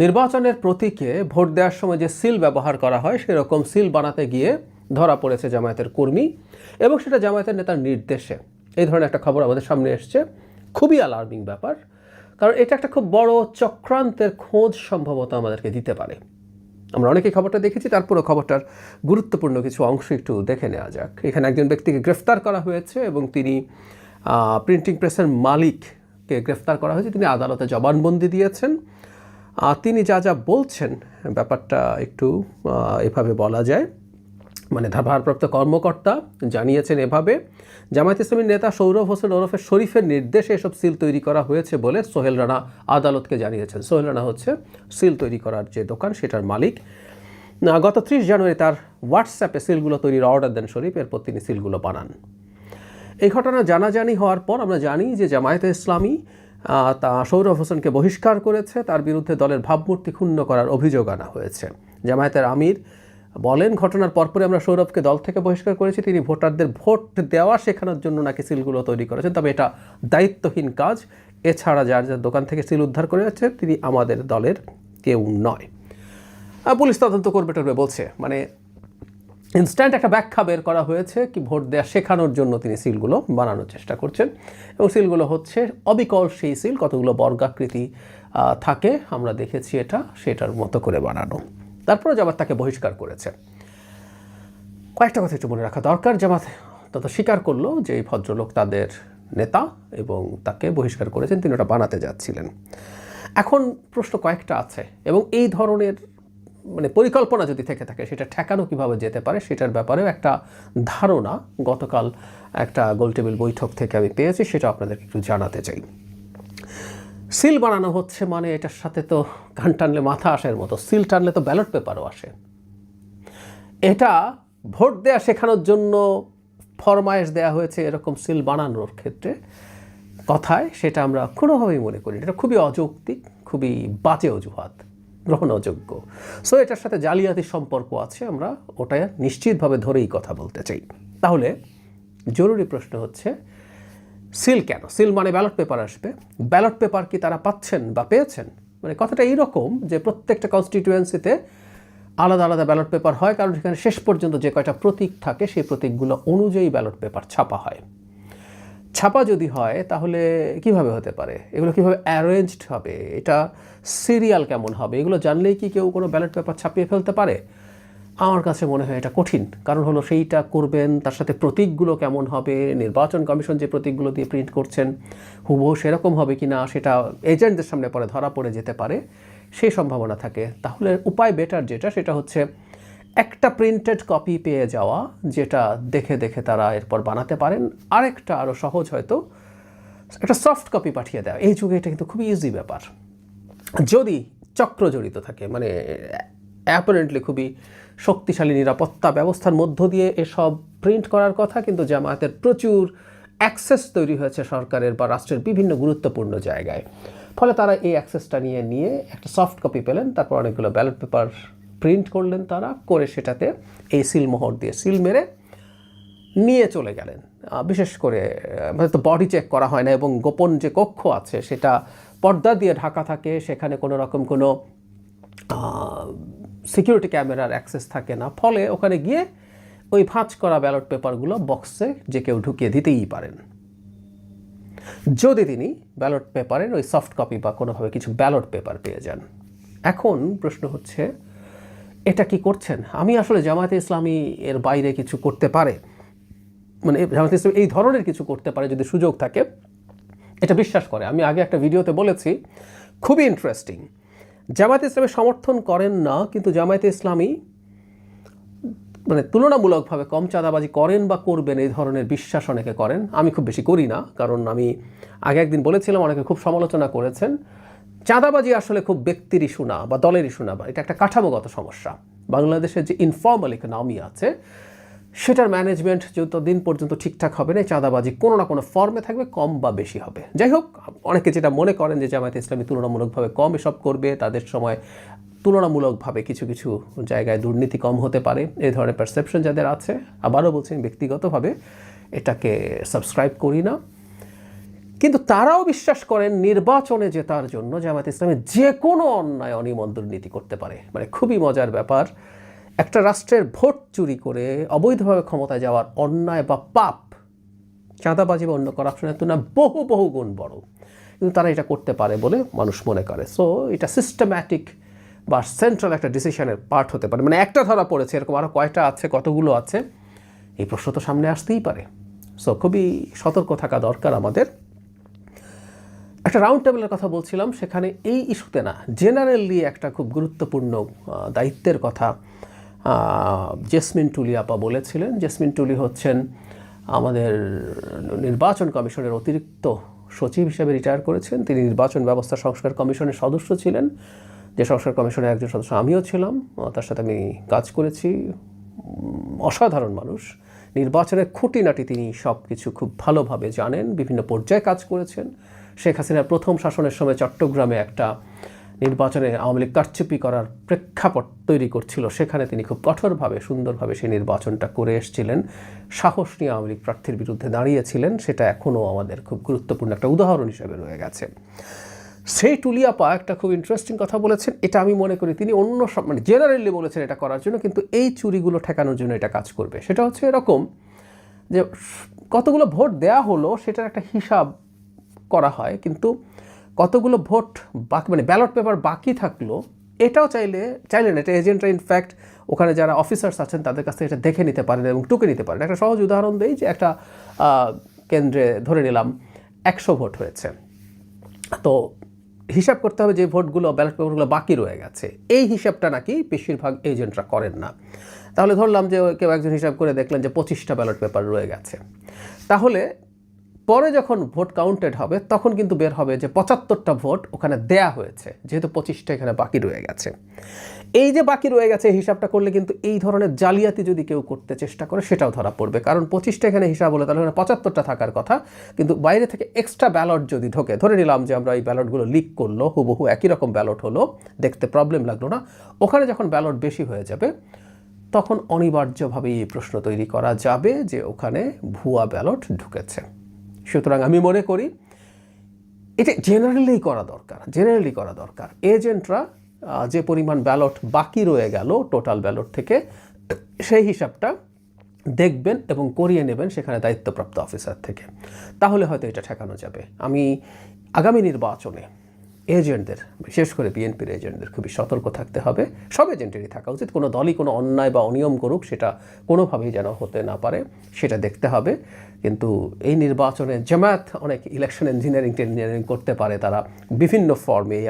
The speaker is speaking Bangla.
নির্বাচনের প্রতীকে ভোট দেওয়ার সময় যে সিল ব্যবহার করা হয় সেরকম সিল বানাতে গিয়ে ধরা পড়েছে জামায়াতের কর্মী, এবং সেটা জামায়াতের নেতার নির্দেশে। এই ধরনের একটা খবর আমাদের সামনে এসছে, খুবই অ্যালার্মিং ব্যাপার, কারণ এটা একটা খুব বড় চক্রান্তের খোঁজ সম্ভবত আমাদেরকে দিতে পারে। আমরা অনেকেই খবরটা দেখেছি, তারপরে খবরটার গুরুত্বপূর্ণ কিছু অংশ একটু দেখে নেওয়া যাক। এখানে একজন ব্যক্তিকে গ্রেফতার করা হয়েছে এবং তিনি প্রিন্টিং প্রেসের মালিককে গ্রেফতার করা হয়েছে। তিনি আদালতে জবানবন্দি দিয়েছেন। তিনি যা যা বলছেন ব্যাপারটা একটু এভাবে বলা যায়, মানে ভারপ্রাপ্ত কর্মকর্তা জানিয়েছেন এভাবে: জামায়াত ইসলামীর নেতা সৌরভ হোসেন ওরফে শরীফের নির্দেশে এসব সিল তৈরি করা হয়েছে বলে সোহেল রানা আদালতকে জানিয়েছেন। সোহেল রানা হচ্ছে সিল তৈরি করার যে দোকান সেটার মালিক। গত 30 জানুয়ারি তার হোয়াটসঅ্যাপে সিলগুলো তৈরির অর্ডার দেন শরীফ, এরপর তিনি সিলগুলো বানান। এই ঘটনা জানাজানি হওয়ার পর আমরা জানি যে জামায়াতে ইসলামী তা সৌরভ হোসেনকে বহিষ্কার করেছে, তার বিরুদ্ধে দলের ভাবমূর্তি ক্ষুণ্ণ করার অভিযোগ আনা হয়েছে। জামায়াতের আমির বলেন, ঘটনার পরপরই আমরা সৌরভকে দল থেকে বহিষ্কার করেছি। তিনি ভোটারদের ভোট দেওয়া শেখানোর জন্য নাকি সিলগুলো তৈরি করেছেন, তবে এটা দায়িত্বহীন কাজ। এছাড়া যার যার দোকান থেকে সিল উদ্ধার করে যাচ্ছে তিনি আমাদের দলের কেউ নয়। পুলিশ তদন্ত করবে টরবে বলছে, মানে ইনস্ট্যান্ট একটা ব্যাখ্যা বের করা হয়েছে কি ভোট দেওয়া শেখানোর জন্য তিনি সিলগুলো বানানোর চেষ্টা করছেন, এবং সিলগুলো হচ্ছে অবিকল সেই সিল, কতগুলো বর্গাকৃতি থাকে আমরা দেখেছি, এটা সেটার মতো করে বানানো। তারপরে জামাত তাকে বহিষ্কার করেছে। কয়েকটা কথা একটু মনে রাখা দরকার। জামাত তত স্বীকার করলো যে এই ভদ্রলোক তাদের নেতা এবং তাকে বহিষ্কার করেছেন, তিনি ওটা বানাতে যাচ্ছিলেন। এখন প্রশ্ন কয়েকটা আছে, এবং এই ধরনের মানে পরিকল্পনা যদি থেকে থাকে সেটা ঠেকানো কীভাবে যেতে পারে সেটার ব্যাপারেও একটা ধারণা গতকাল একটা গোলটেবিল বৈঠক থেকে আমি পেয়েছি, সেটা আপনাদেরকে একটু জানাতে চাই। সিল বানানো হচ্ছে মানে এটার সাথে তো কান টানলে মাথা আসার মতো, সিল টানলে তো ব্যালট পেপারও আসে। এটা ভোট দেয়া শেখানোর জন্য ফরমায়েশ দেয়া হয়েছে এরকম সিল বানানোর ক্ষেত্রে কথায়, সেটা আমরা কোনোভাবেই মনে করি এটা খুবই অযৌক্তিক, খুবই বাজে অজুহাত, গ্রহণ অযোগ্য। সো এটার সাথে জালিয়াতির সম্পর্ক আছে, আমরা ওটা নিশ্চিতভাবে ধরেই কথা বলতে চাই। তাহলে জরুরি প্রশ্ন হচ্ছে, সিল কেন? সিল মানে ব্যালট পেপার আসবে, ব্যালট পেপার কি তারা পাচ্ছেন বা পেয়েছেন? মানে কথাটা এইরকম যে প্রত্যেকটা কনস্টিটিউয়েন্সিতে আলাদা আলাদা ব্যালট পেপার হয়, কারণ সেখানে শেষ পর্যন্ত যে কয়টা প্রতীক থাকে সেই প্রতীকগুলো অনুযায়ী ব্যালট পেপার ছাপা হয়। ছাপা যদি হয় তাহলে কিভাবে হতে পারে, এগুলো কিভাবে অ্যারেঞ্জড হবে, এটা সিরিয়াল কেমন হবে, এগুলো জানলেই কি কেউ কোনো ব্যালট পেপার ছাপিয়ে ফেলতে পারে? আমার কাছে মনে হয় এটা কঠিন। কারণ হলো সেইটা করবেন, তার সাথে প্রতীকগুলো কেমন হবে, নির্বাচন কমিশন যে প্রতীকগুলো দিয়ে প্রিন্ট করছেন হুবহু সেরকম হবে কি না সেটা এজেন্টদের সামনে পরে ধরা পড়ে যেতে পারে, সেই সম্ভাবনা থাকে। তাহলে উপায় বেটার যেটা, সেটা হচ্ছে একটা প্রিন্টেড কপি পেয়ে যাওয়া, যেটা দেখে দেখে তারা এরপর বানাতে পারেন। আরেকটা আরও সহজ হয়তো একটা সফট কপি পাঠিয়ে দেওয়া। এই যুগে এটা কিন্তু খুবই ইজি ব্যাপার, যদি চক্র জড়িত থাকে, মানে অ্যাপারেন্টলি খুবই শক্তিশালী নিরাপত্তা ব্যবস্থার মধ্য দিয়ে এসব প্রিন্ট করার কথা, কিন্তু জামায়াতের প্রচুর অ্যাক্সেস তৈরি হয়েছে সরকারের বা রাষ্ট্রের বিভিন্ন গুরুত্বপূর্ণ জায়গায়। ফলে তারা এই অ্যাক্সেসটা নিয়ে একটা সফট কপি পেলেন, তারপর অনেকগুলো ব্যালট পেপার প্রিন্ট করলেন তারা, করে সেটাতে এই সিল মোহর দিয়ে সিল মেরে নিয়ে চলে গেলেন। বিশেষ করে তো বডি চেক করা হয় না, এবং গোপন যে কক্ষ আছে সেটা পর্দা দিয়ে ঢাকা থাকে, সেখানে কোনো রকম কোনো সিকিউরিটি ক্যামেরার অ্যাক্সেস থাকে না। ফলে ওখানে গিয়ে ওই ভাঁজ করা ব্যালট পেপারগুলো বক্সে যে কেউ ঢুকিয়ে দিতেই পারেন, যদি তিনি ব্যালট পেপারের ওই সফট কপি বা কোনোভাবে কিছু ব্যালট পেপার পেয়ে যান। এখন প্রশ্ন হচ্ছে, এটা কি করছেন? আমি আসলে জামায়াতে ইসলামী এর বাইরে কিছু করতে পারে, মানে জামায়াতে ইসলামী এই ধরনের কিছু করতে পারে যদি সুযোগ থাকে, এটা বিশ্বাস করে। আমি আগে একটা ভিডিওতে বলেছি, খুবই ইন্টারেস্টিং, জামায়াতে ইসলামী সমর্থন করেন না, কিন্তু জামায়াতে ইসলামী মানে তুলনামূলকভাবে কম চাঁদাবাজি করেন বা করবেন এই ধরনের বিশ্বাস অনেকে করেন। আমি খুব বেশি করি না, কারণ আমি আগে একদিন বলেছিলাম, অনেকে খুব সমালোচনা করেছেন, চাঁদাবাজি আসলে খুব ব্যক্তির ইস্যু না বা দলের ইস্যু না, বা এটা একটা কাঠামোগত সমস্যা। বাংলাদেশের যে ইনফর্মাল ইকোনমি আছে সেটার ম্যানেজমেন্ট যতদিন পর্যন্ত ঠিকঠাক হবে না, চাঁদাবাজি কোনো না কোনো ফর্মে থাকবে, কম বা বেশি হবে। যাই হোক, অনেকে যেটা মনে করেন যে জামায়াতে ইসলামী তুলনামূলকভাবে কম এসব করবে, তাদের সময় তুলনামূলকভাবে কিছু কিছু জায়গায় দুর্নীতি কম হতে পারে, এই ধরনের পারসেপশন যাদের আছে, আবারও বলছেন ব্যক্তিগতভাবে এটাকে সাবস্ক্রাইব করি না। কিন্তু তারাও বিশ্বাস করেন নির্বাচনে জেতার জন্য জামায়াত ইসলামী যে কোনো অন্যায় অনিয়ম দুর্নীতি করতে পারে। মানে খুবই মজার ব্যাপার, একটা রাষ্ট্রের ভোট চুরি করে অবৈধভাবে ক্ষমতায় যাওয়ার অন্যায় বা পাপ চাঁদাবাজি বা অন্য করাপশনের তুলনায় বহু বহু গুণ বড়, কিন্তু তারা এটা করতে পারে বলে মানুষ মনে করে। সো এটা সিস্টেম্যাটিক বা সেন্ট্রাল একটা ডিসিশনের পার্ট হতে পারে। মানে একটা ধরা পড়েছে, এরকম আরও কয়টা আছে, কতগুলো আছে, এই প্রশ্ন তো সামনে আসতেই পারে। সো খুবই সতর্ক থাকা দরকার আমাদের। একটা রাউন্ড টেবিলের কথা বলছিলাম, সেখানে এই ইস্যুতে না, জেনারেলি একটা খুব গুরুত্বপূর্ণ দায়িত্বের কথা জেসমিন টুলি আপা বলেছিলেন। জেসমিন টুলি হচ্ছেন আমাদের নির্বাচন কমিশনের অতিরিক্ত সচিব হিসেবে রিটায়ার করেছেন। তিনি নির্বাচন ব্যবস্থা সংস্কার কমিশনের সদস্য ছিলেন, যে সংস্কার কমিশনের একজন সদস্য আমিও ছিলাম, তার সাথে আমি কাজ করেছি। অসাধারণ মানুষ, নির্বাচনের খুঁটিনাটি তিনি সব কিছু খুব ভালোভাবে জানেন, বিভিন্ন পর্যায়ে কাজ করেছেন। শেখ হাসিনার প্রথম শাসনের সময় চট্টগ্রামে একটা নির্বাচনে আওয়ামী লীগ কারচুপি করার প্রেক্ষাপট তৈরি করছিল, সেখানে তিনি খুব কঠোরভাবে সুন্দরভাবে সেই নির্বাচনটা করে এসেছিলেন, সাহস নিয়ে আওয়ামী লীগ প্রার্থীর বিরুদ্ধে দাঁড়িয়েছিলেন। সেটা এখনও আমাদের খুব গুরুত্বপূর্ণ একটা উদাহরণ হিসেবে রয়ে গেছে। সেই টুলিয়াপা একটা খুব ইন্টারেস্টিং কথা বলেছেন, এটা আমি মনে করি তিনি অন্য সব মানে জেনারেলি বলেছেন এটা করার জন্য, কিন্তু এই চুরিগুলো ঠেকানোর জন্য এটা কাজ করবে। সেটা হচ্ছে এরকম যে কতগুলো ভোট দেয়া হলো সেটার একটা হিসাব করা হয়, কিন্তু কতগুলো ভোট বাকি মানে ব্যালট পেপার বাকি থাকলো এটাও চাইলে না, এটা এজেন্টরা ইনফ্যাক্ট ওখানে যারা অফিসার্স আছেন তাদের কাছ থেকে এটা দেখে নিতে পারেন এবং টুকে নিতে পারেন। একটা সহজ উদাহরণ দেই, যে একটা কেন্দ্রে ধরে নিলাম 100 ভোট হয়েছে, তো হিসাব করতে হবে যে ভোটগুলো ব্যালট পেপারগুলো বাকি রয়ে গেছে, এই হিসাবটা নাকি বেশিরভাগ এজেন্টরা করেন না। তাহলে ধরলাম যে কেউ একজন হিসাব করে দেখলেন যে 25টা ব্যালট পেপার রয়ে গেছে, তাহলে পরে যখন ভোট কাউন্টেড হবে তখন কিন্তু বের হবে যে 75টা ভোট ওখানে দেয়া হয়েছে, যেহেতু 25টা এখানে বাকি রয়ে গেছে। এই যে বাকি রয়ে গেছে এই হিসাবটা করলে কিন্তু এই ধরনের জালিয়াতি যদি কেউ করতে চেষ্টা করে সেটাও ধরা পড়বে, কারণ 25টা এখানে হিসাব হলে তাহলে 75টা থাকার কথা, কিন্তু বাইরে থেকে এক্সট্রা ব্যালট যদি ঢোকে, ধরে নিলাম যে আমরা এই ব্যালটগুলো লিক করলো, হুবহু একই রকম ব্যালট হলো, দেখতে প্রবলেম লাগলো না, ওখানে যখন ব্যালট বেশি হয়ে যাবে তখন অনিবার্যভাবে এই প্রশ্ন তৈরি করা যাবে যে ওখানে ভুয়া ব্যালট ঢুকেছে। সুতরাং আমি মনে করি এটা জেনারেলি করা দরকার। এজেন্টরা যে পরিমাণ ব্যালট বাকি রয়ে গেল টোটাল ব্যালট থেকে, সেই হিসাবটা দেখবেন এবং করিয়ে নেবেন সেখানে দায়িত্বপ্রাপ্ত অফিসার থেকে, তাহলে হয়তো এটা ঠেকানো যাবে। আমি আগামী নির্বাচনে এজেন্টদের, বিশেষ করে বিএনপির এজেন্টদের খুবই সতর্ক থাকতে হবে। সব এজেন্টেরই থাকা উচিত, কোনো দলই কোনো অন্যায় বা অনিয়ম করুক সেটা কোনোভাবেই যেন হতে না পারে সেটা দেখতে হবে। কিন্তু এই নির্বাচনে জামায়াত অনেক ইলেকশন ইঞ্জিনিয়ারিং করতে পারে, তারা বিভিন্ন ফর্মে এই